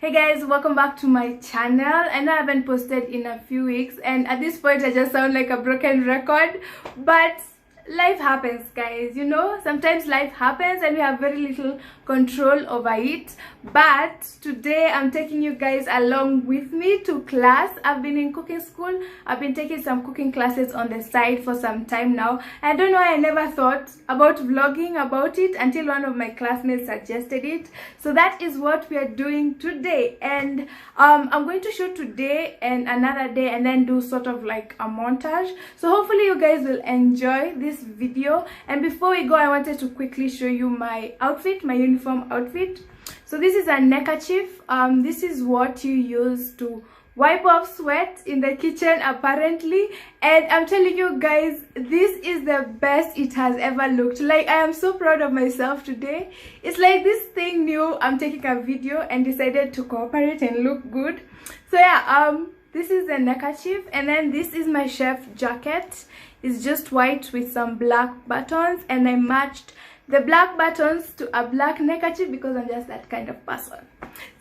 Hey guys, welcome back to my channel. I know I haven't posted in a few weeks and at this point I just sound like a broken record, but life happens, guys. You know, sometimes life happens and we have very little control over it. But today I'm taking you guys along with me to class. I've been in cooking school. I've been taking some cooking classes on the side for some time now. I don't know why I never thought about vlogging about it until one of my classmates suggested it. So that is what we are doing today, and I'm going to shoot today and another day and then do sort of like a montage. So hopefully you guys will enjoy this video. And before we go, I wanted to quickly show you my outfit, my uniform outfit. So this is a neckerchief. This is what you use to wipe off sweat in the kitchen apparently, and I'm telling you guys, this is the best it has ever looked. Like, I am so proud of myself today. It's like this thing knew I'm taking a video and decided to cooperate and look good. So yeah, this is the neckerchief, and then this is my chef jacket. It's just white with some black buttons, and I matched the black buttons to a black neckerchief because I'm just that kind of person.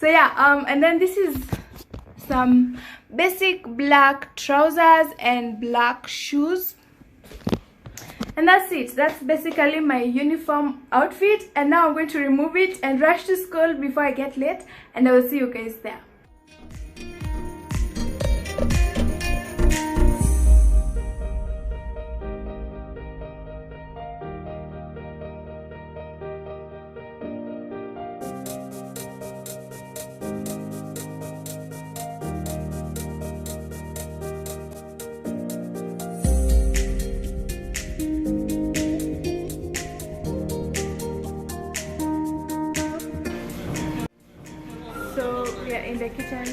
So yeah, and then this is some basic black trousers and black shoes, and that's it. That's basically my uniform outfit, and now I'm going to remove it and rush to school before I get late, and I will see you guys there. So we are in the kitchen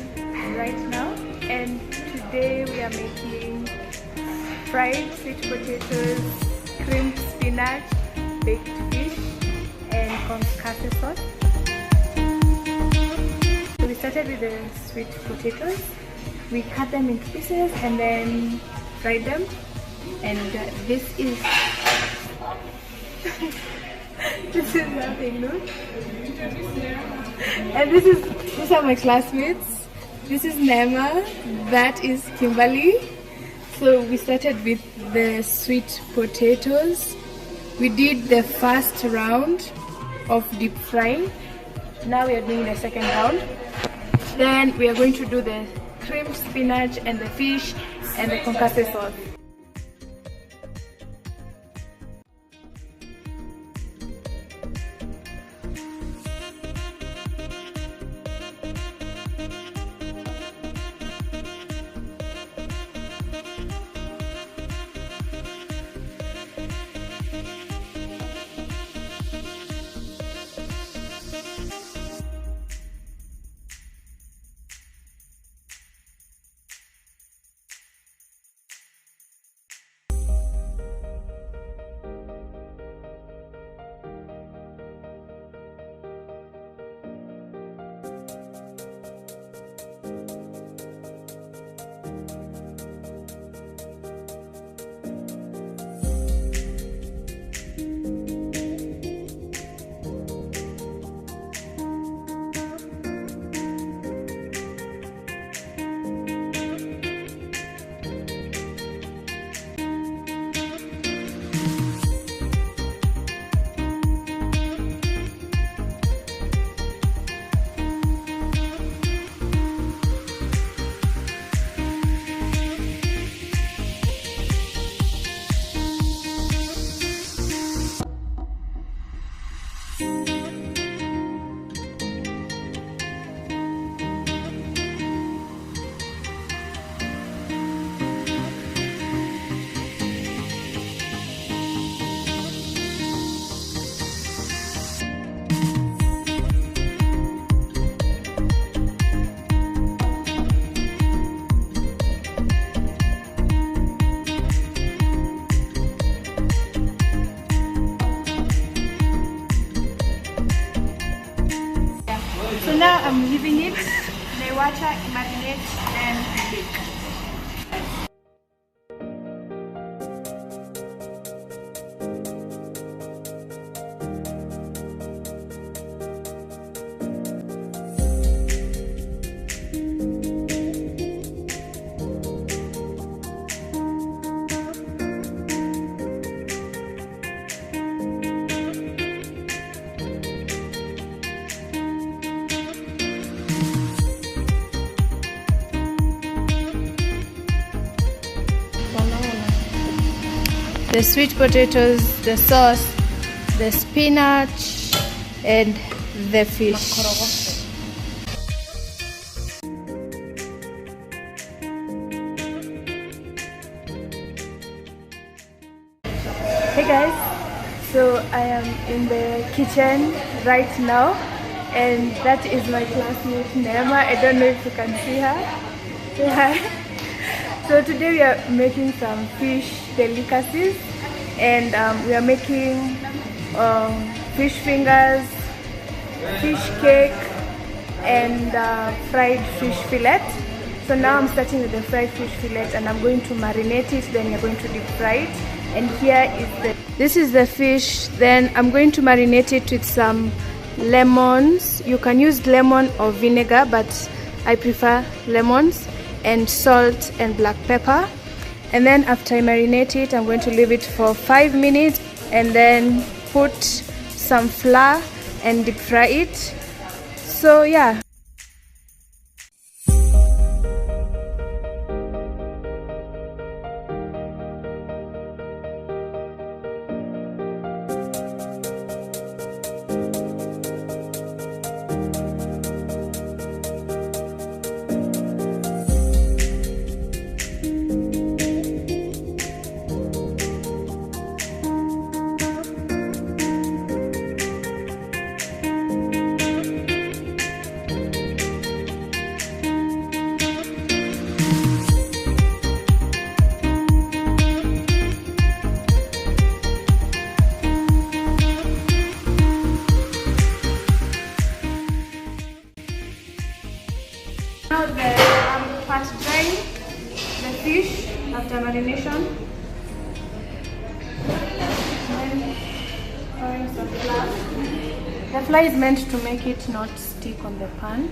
right now, and today we are making fried sweet potatoes, creamed spinach, baked fish, and concasse sauce. So we started with the sweet potatoes. We cut them into pieces and then fried them, and this is this is nothing new. And these are my classmates. This is Nema, that is Kimberly. So we started with the sweet potatoes. We did the first round of deep frying. Now we are doing the second round. Then we are going to do the creamed spinach and the fish and the concasse sauce. So now I'm leaving it. The water marinate and bake. the sweet potatoes, the sauce, the spinach, and the fish. Hey guys, so I am in the kitchen right now, and that is my classmate Neema. I don't know if you can see her. Say hi. So today we are making some fish delicacies, and we are making fish fingers, fish cake, and fried fish fillet. So now I'm starting with the fried fish fillet, and I'm going to marinate it, then we're going to deep fry it. And here is this is the fish. Then I'm going to marinate it with some lemons. You can use lemon or vinegar, but I prefer lemons, and salt and black pepper. And then after I marinate it, I'm going to leave it for 5 minutes and then put some flour and deep fry it. So yeah. Now I'm pat drying the fish after marination. Then pouring some flour. The flour is meant to make it not stick on the pan.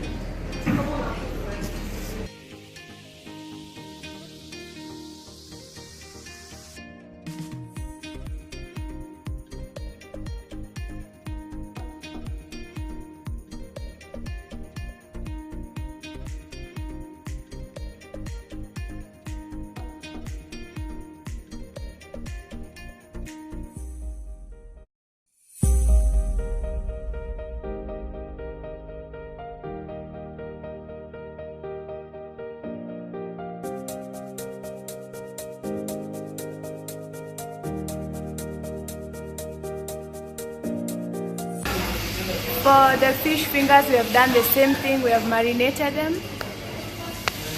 For the fish fingers, we have done the same thing. We have marinated them.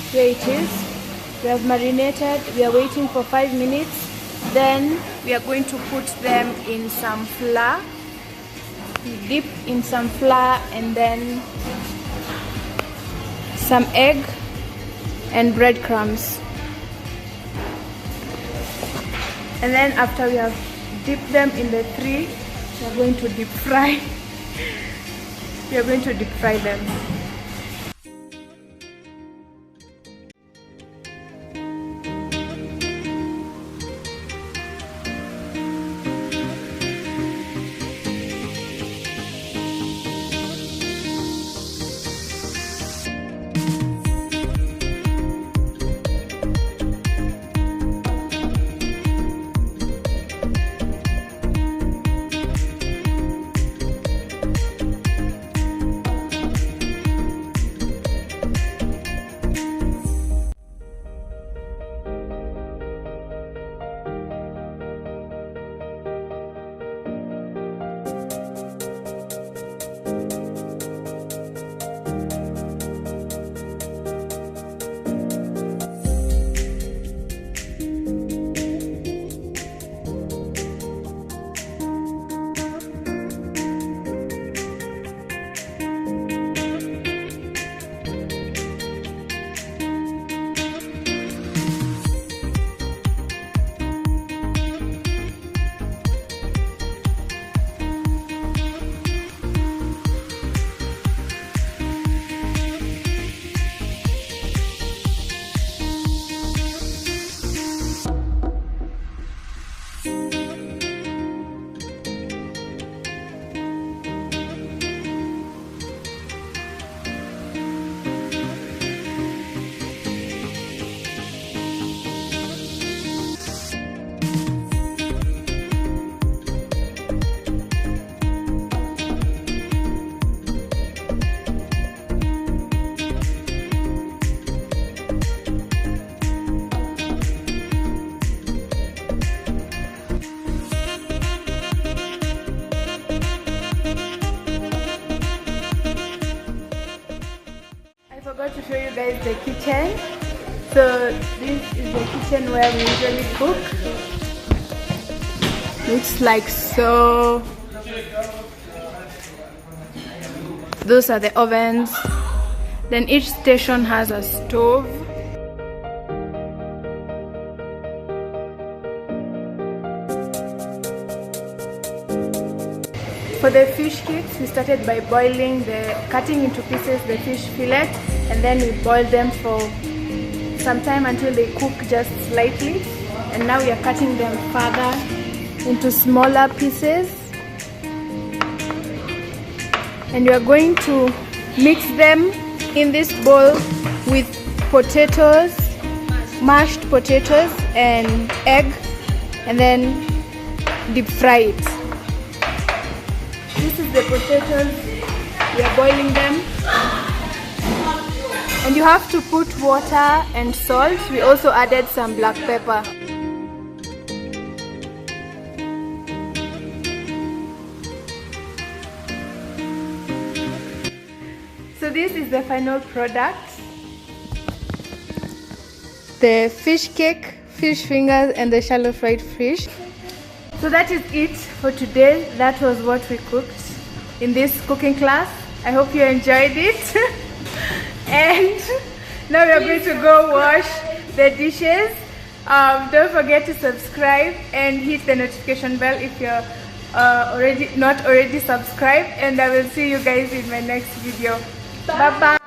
Here it is. We have marinated. We are waiting for 5 minutes. Then we are going to put them in some flour. We dip in some flour and then some egg and breadcrumbs. And then after we have dipped them in the three, we are going to deep fry. We are going to deep fry them. forgot to show you guys the kitchen. So this is the kitchen where we usually cook. Looks like so. Those are the ovens. Then each station has a stove. For the fish cakes, we started by cutting into pieces the fish fillet, and then we boiled them for some time until they cook just slightly. And now we are cutting them further into smaller pieces. And we are going to mix them in this bowl with potatoes, mashed potatoes and egg, and then deep fry it. This is the potatoes. We are boiling them. And you have to put water and salt. We also added some black pepper. So this is the final product. The fish cake, fish fingers and the shallow fried fish. So that is it for today. That was what we cooked in this cooking class. I hope you enjoyed it. And now we are going to go wash the dishes. Don't forget to subscribe and hit the notification bell if you're not already subscribed. And I will see you guys in my next video. Bye bye.